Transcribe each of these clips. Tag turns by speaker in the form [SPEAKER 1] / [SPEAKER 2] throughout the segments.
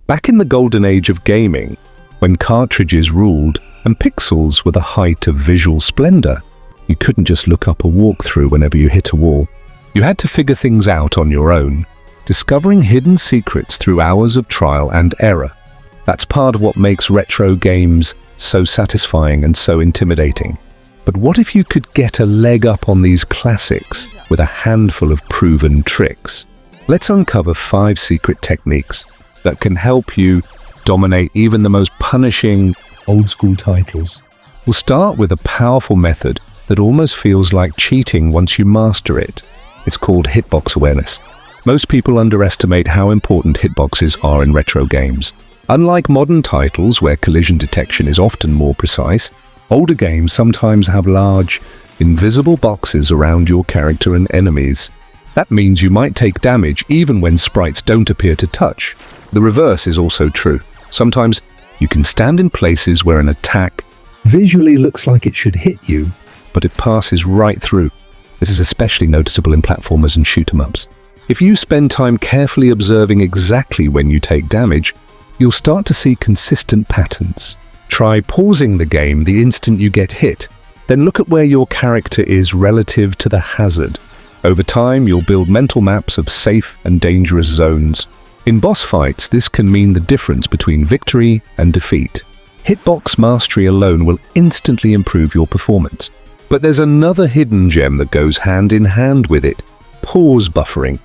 [SPEAKER 1] Back in the golden age of gaming, when cartridges ruled and pixels were the height of visual splendor, you couldn't just look up a walkthrough whenever you hit a wall. You had to figure things out on your own, discovering hidden secrets through hours of trial and error. That's part of what makes retro games so satisfying and so intimidating. But what if you could get a leg up on these classics with a handful of proven tricks? Let's uncover 5 secret techniques that can help you dominate even the most punishing old-school titles. We'll start with a powerful method that almost feels like cheating once you master it. It's called hitbox awareness. Most people underestimate how important hitboxes are in retro games. Unlike modern titles where collision detection is often more precise, older games sometimes have large, invisible boxes around your character and enemies. That means you might take damage even when sprites don't appear to touch. The reverse is also true. Sometimes you can stand in places where an attack visually looks like it should hit you, but it passes right through. This is especially noticeable in platformers and shoot-'em-ups. If you spend time carefully observing exactly when you take damage, you'll start to see consistent patterns. Try pausing the game the instant you get hit, then look at where your character is relative to the hazard. Over time, you'll build mental maps of safe and dangerous zones. In boss fights, this can mean the difference between victory and defeat. Hitbox mastery alone will instantly improve your performance. But there's another hidden gem that goes hand in hand with it: pause buffering.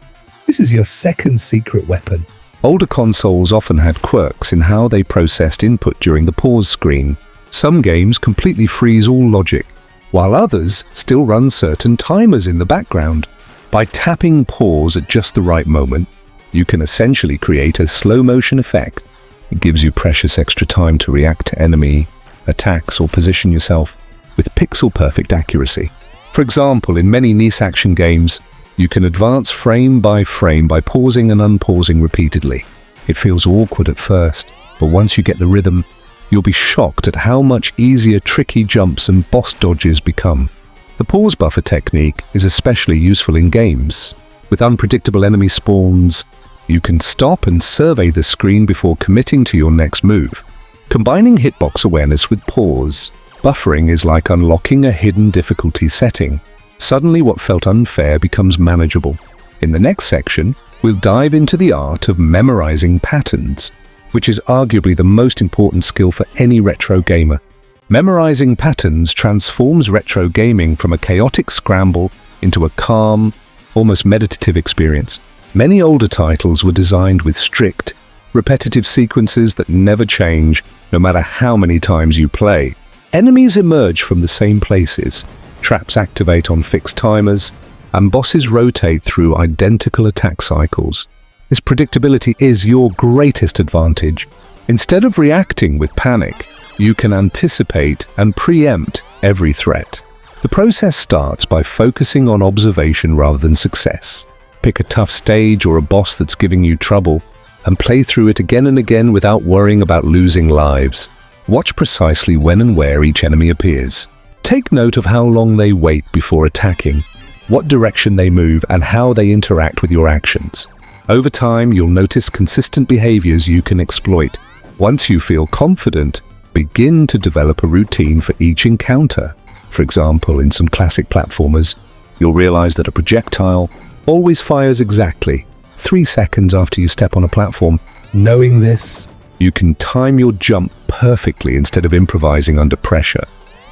[SPEAKER 1] This is your second secret weapon. Older consoles often had quirks in how they processed input during the pause screen. Some games completely freeze all logic, while others still run certain timers in the background. By tapping pause at just the right moment, you can essentially create a slow-motion effect. It gives you precious extra time to react to enemy attacks or position yourself with pixel-perfect accuracy. For example, in many niche action games, you can advance frame by frame by pausing and unpausing repeatedly. It feels awkward at first, but once you get the rhythm, you'll be shocked at how much easier tricky jumps and boss dodges become. The pause buffer technique is especially useful in games. With unpredictable enemy spawns, you can stop and survey the screen before committing to your next move. Combining hitbox awareness with pause buffering is like unlocking a hidden difficulty setting. Suddenly what felt unfair becomes manageable. In the next section, we'll dive into the art of memorizing patterns, which is arguably the most important skill for any retro gamer. Memorizing patterns transforms retro gaming from a chaotic scramble into a calm, almost meditative experience. Many older titles were designed with strict, repetitive sequences that never change, no matter how many times you play. Enemies emerge from the same places, traps activate on fixed timers, and bosses rotate through identical attack cycles. This predictability is your greatest advantage. Instead of reacting with panic, you can anticipate and preempt every threat. The process starts by focusing on observation rather than success. Pick a tough stage or a boss that's giving you trouble, and play through it again and again without worrying about losing lives. Watch precisely when and where each enemy appears. Take note of how long they wait before attacking, what direction they move, and how they interact with your actions. Over time, you'll notice consistent behaviors you can exploit. Once you feel confident, begin to develop a routine for each encounter. For example, in some classic platformers, you'll realize that a projectile always fires exactly 3 seconds after you step on a platform. Knowing this, you can time your jump perfectly instead of improvising under pressure.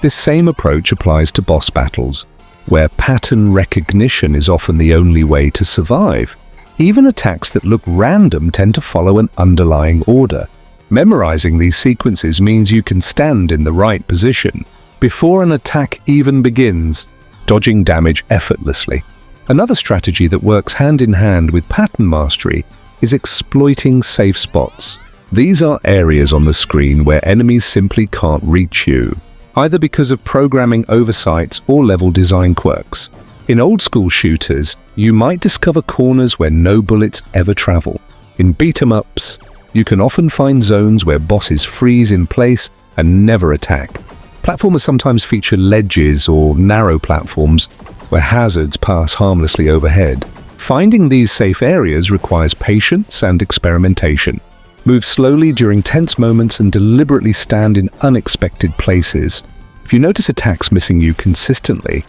[SPEAKER 1] This same approach applies to boss battles, where pattern recognition is often the only way to survive. Even attacks that look random tend to follow an underlying order. Memorizing these sequences means you can stand in the right position before an attack even begins, dodging damage effortlessly. Another strategy that works hand in hand with pattern mastery is exploiting safe spots. These are areas on the screen where enemies simply can't reach you, either because of programming oversights or level design quirks. In old-school shooters, you might discover corners where no bullets ever travel. In beat-em-ups, you can often find zones where bosses freeze in place and never attack. Platformers sometimes feature ledges or narrow platforms where hazards pass harmlessly overhead. Finding these safe areas requires patience and experimentation. Move slowly during tense moments and deliberately stand in unexpected places. If you notice attacks missing you consistently,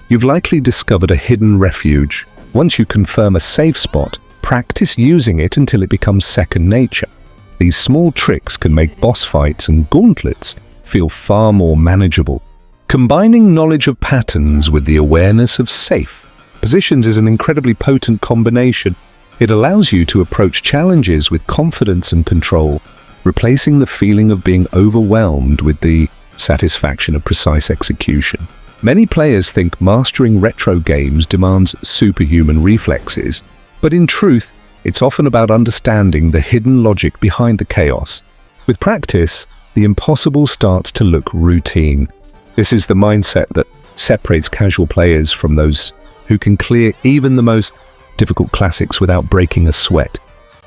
[SPEAKER 1] you've likely discovered a hidden refuge. Once you confirm a safe spot, practice using it until it becomes second nature. These small tricks can make boss fights and gauntlets feel far more manageable. Combining knowledge of patterns with the awareness of safe positions is an incredibly potent combination. It allows you to approach challenges with confidence and control, replacing the feeling of being overwhelmed with the satisfaction of precise execution. Many players think mastering retro games demands superhuman reflexes, but in truth, it's often about understanding the hidden logic behind the chaos. With practice, the impossible starts to look routine. This is the mindset that separates casual players from those who can clear even the most difficult classics without breaking a sweat.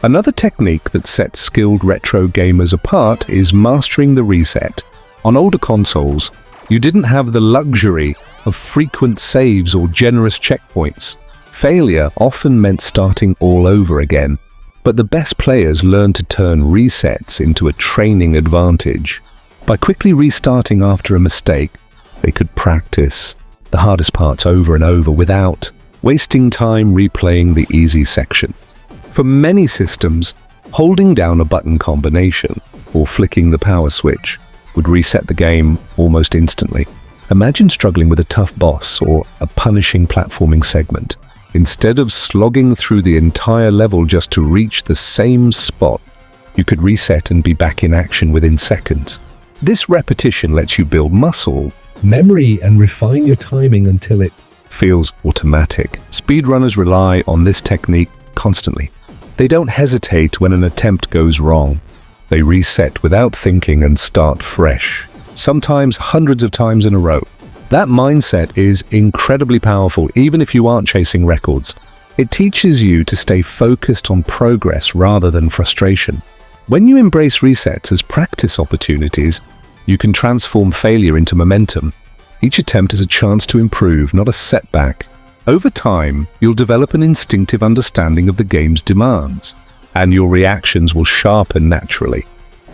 [SPEAKER 1] Another technique that sets skilled retro gamers apart is mastering the reset. On older consoles, you didn't have the luxury of frequent saves or generous checkpoints. Failure often meant starting all over again, but the best players learned to turn resets into a training advantage. By quickly restarting after a mistake, they could practice the hardest parts over and over without wasting time replaying the easy section. For many systems, holding down a button combination or flicking the power switch would reset the game almost instantly. Imagine struggling with a tough boss or a punishing platforming segment. Instead of slogging through the entire level just to reach the same spot, you could reset and be back in action within seconds. This repetition lets you build muscle memory and refine your timing until it feels automatic. Speedrunners rely on this technique constantly. They don't hesitate when an attempt goes wrong. They reset without thinking and start fresh, sometimes hundreds of times in a row. That mindset is incredibly powerful, even if you aren't chasing records. It teaches you to stay focused on progress rather than frustration. When you embrace resets as practice opportunities, you can transform failure into momentum. Each attempt is a chance to improve, not a setback. Over time, you'll develop an instinctive understanding of the game's demands, and your reactions will sharpen naturally.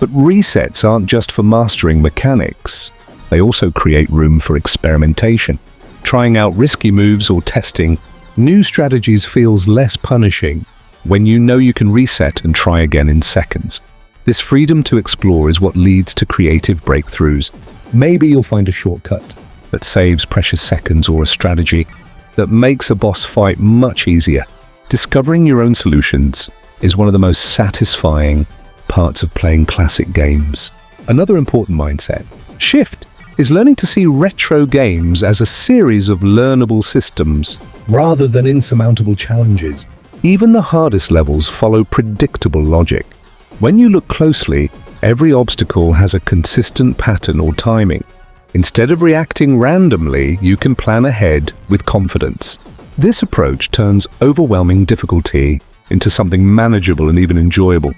[SPEAKER 1] But resets aren't just for mastering mechanics. They also create room for experimentation. Trying out risky moves or testing new strategies feels less punishing when you know you can reset and try again in seconds. This freedom to explore is what leads to creative breakthroughs. Maybe you'll find a shortcut that saves precious seconds or a strategy that makes a boss fight much easier. Discovering your own solutions is one of the most satisfying parts of playing classic games. Another important mindset shift is learning to see retro games as a series of learnable systems rather than insurmountable challenges. Even the hardest levels follow predictable logic. When you look closely, every obstacle has a consistent pattern or timing. Instead of reacting randomly, you can plan ahead with confidence. This approach turns overwhelming difficulty into something manageable and even enjoyable.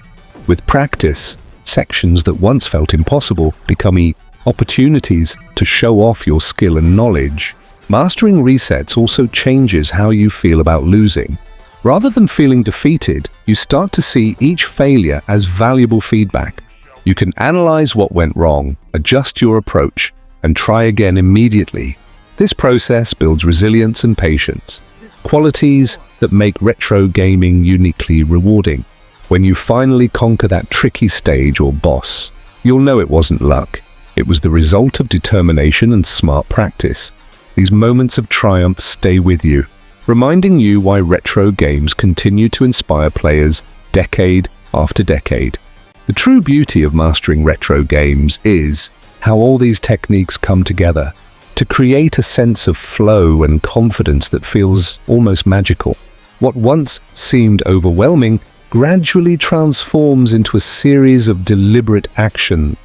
[SPEAKER 1] With practice, sections that once felt impossible become opportunities to show off your skill and knowledge. Mastering resets also changes how you feel about losing. Rather than feeling defeated, you start to see each failure as valuable feedback. You can analyze what went wrong, adjust your approach, and try again immediately. This process builds resilience and patience, qualities that make retro gaming uniquely rewarding. When you finally conquer that tricky stage or boss, you'll know it wasn't luck. It was the result of determination and smart practice. These moments of triumph stay with you, reminding you why retro games continue to inspire players decade after decade. The true beauty of mastering retro games is how all these techniques come together to create a sense of flow and confidence that feels almost magical. What once seemed overwhelming gradually transforms into a series of deliberate action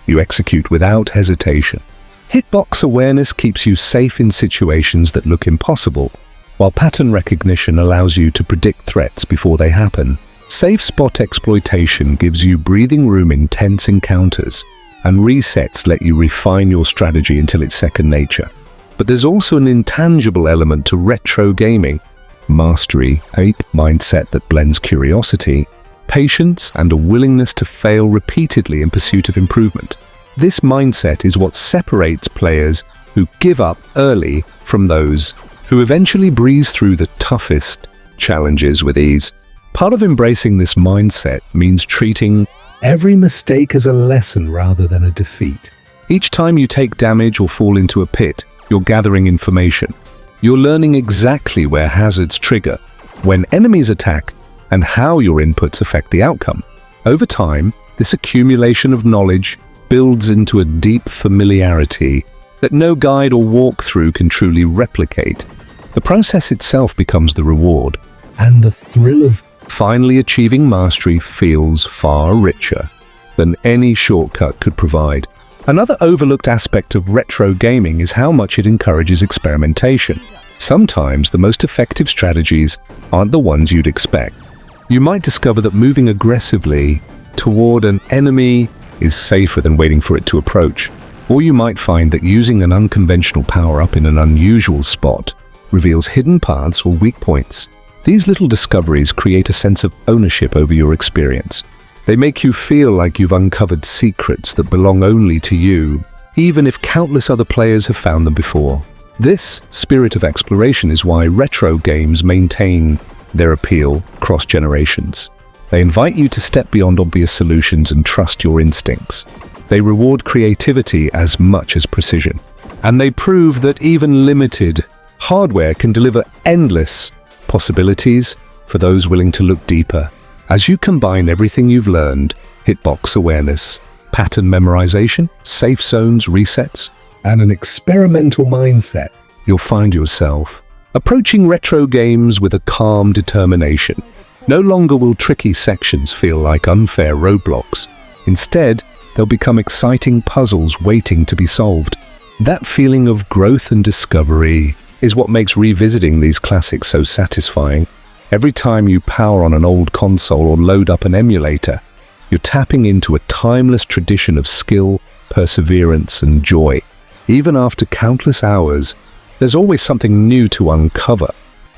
[SPEAKER 1] you execute without hesitation. Hitbox awareness keeps you safe in situations that look impossible, while pattern recognition allows you to predict threats before they happen. Safe spot exploitation gives you breathing room in tense encounters, and resets let you refine your strategy until it's second nature. But there's also an intangible element to retro gaming. Mastery, a mindset that blends curiosity, patience, and a willingness to fail repeatedly in pursuit of improvement. This mindset is what separates players who give up early from those who eventually breeze through the toughest challenges with ease. Part of embracing this mindset means treating every mistake as a lesson rather than a defeat. Each time you take damage or fall into a pit, you're gathering information. You're learning exactly where hazards trigger, when enemies attack, and how your inputs affect the outcome. Over time, this accumulation of knowledge builds into a deep familiarity that no guide or walkthrough can truly replicate. The process itself becomes the reward, and the thrill of finally achieving mastery feels far richer than any shortcut could provide. Another overlooked aspect of retro gaming is how much it encourages experimentation. Sometimes the most effective strategies aren't the ones you'd expect. You might discover that moving aggressively toward an enemy is safer than waiting for it to approach. Or you might find that using an unconventional power-up in an unusual spot reveals hidden paths or weak points. These little discoveries create a sense of ownership over your experience. They make you feel like you've uncovered secrets that belong only to you, even if countless other players have found them before. This spirit of exploration is why retro games maintain their appeal across generations. They invite you to step beyond obvious solutions and trust your instincts. They reward creativity as much as precision. And they prove that even limited hardware can deliver endless possibilities for those willing to look deeper. As you combine everything you've learned, hitbox awareness, pattern memorization, safe zones, resets, and an experimental mindset, you'll find yourself approaching retro games with a calm determination. No longer will tricky sections feel like unfair roadblocks. Instead, they'll become exciting puzzles waiting to be solved. That feeling of growth and discovery is what makes revisiting these classics so satisfying. Every time you power on an old console or load up an emulator, you're tapping into a timeless tradition of skill, perseverance, and joy. Even after countless hours, there's always something new to uncover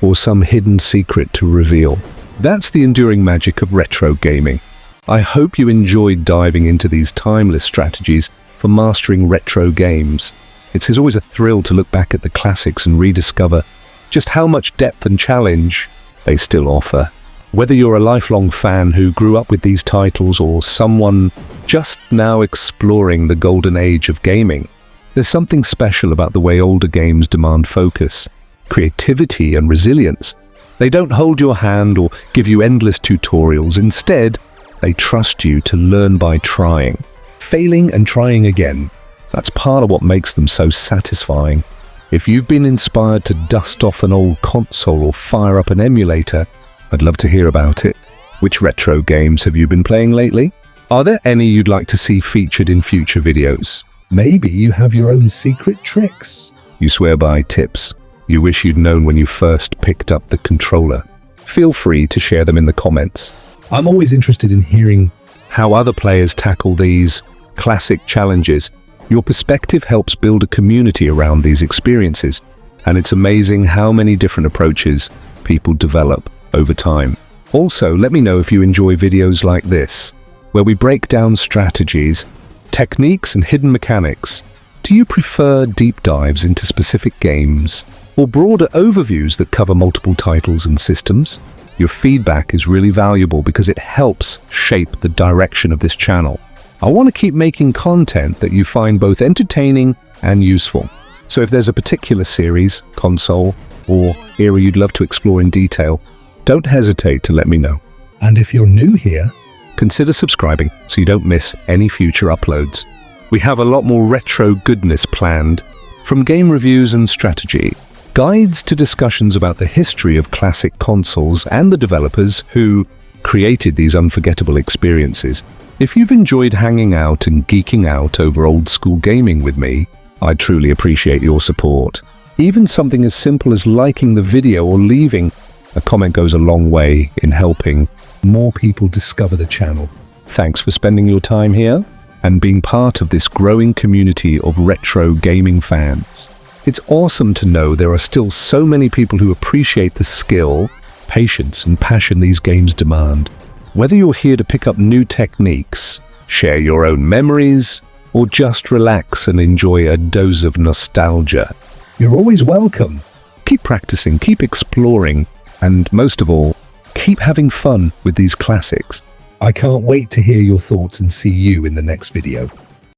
[SPEAKER 1] or some hidden secret to reveal. That's the enduring magic of retro gaming. I hope you enjoyed diving into these timeless strategies for mastering retro games. It's always a thrill to look back at the classics and rediscover just how much depth and challenge they still offer. Whether you're a lifelong fan who grew up with these titles or someone just now exploring the golden age of gaming, there's something special about the way older games demand focus, creativity, and resilience. They don't hold your hand or give you endless tutorials. Instead, they trust you to learn by trying, failing and trying again. That's part of what makes them so satisfying. If you've been inspired to dust off an old console or fire up an emulator, I'd love to hear about it. Which retro games have you been playing lately? Are there any you'd like to see featured in future videos? Maybe you have your own secret tricks you swear by, tips you wish you'd known when you first picked up the controller. Feel free to share them in the comments. I'm always interested in hearing how other players tackle these classic challenges. Your perspective helps build a community around these experiences, and it's amazing how many different approaches people develop over time. Also, let me know if you enjoy videos like this, where we break down strategies, techniques, and hidden mechanics. Do you prefer deep dives into specific games, or broader overviews that cover multiple titles and systems? Your feedback is really valuable because it helps shape the direction of this channel. I want to keep making content that you find both entertaining and useful. So if there's a particular series, console, or era you'd love to explore in detail, don't hesitate to let me know. And if you're new here, consider subscribing so you don't miss any future uploads. We have a lot more retro goodness planned, from game reviews and strategy, guides to discussions about the history of classic consoles and the developers who created these unforgettable experiences. If you've enjoyed hanging out and geeking out over old school gaming with me, I truly appreciate your support. Even something as simple as liking the video or leaving a comment goes a long way in helping more people discover the channel. Thanks for spending your time here and being part of this growing community of retro gaming fans. It's awesome to know there are still so many people who appreciate the skill, patience, and passion these games demand. Whether you're here to pick up new techniques, share your own memories, or just relax and enjoy a dose of nostalgia, you're always welcome. Keep practicing, keep exploring, and most of all, keep having fun with these classics. I can't wait to hear your thoughts and see you in the next video.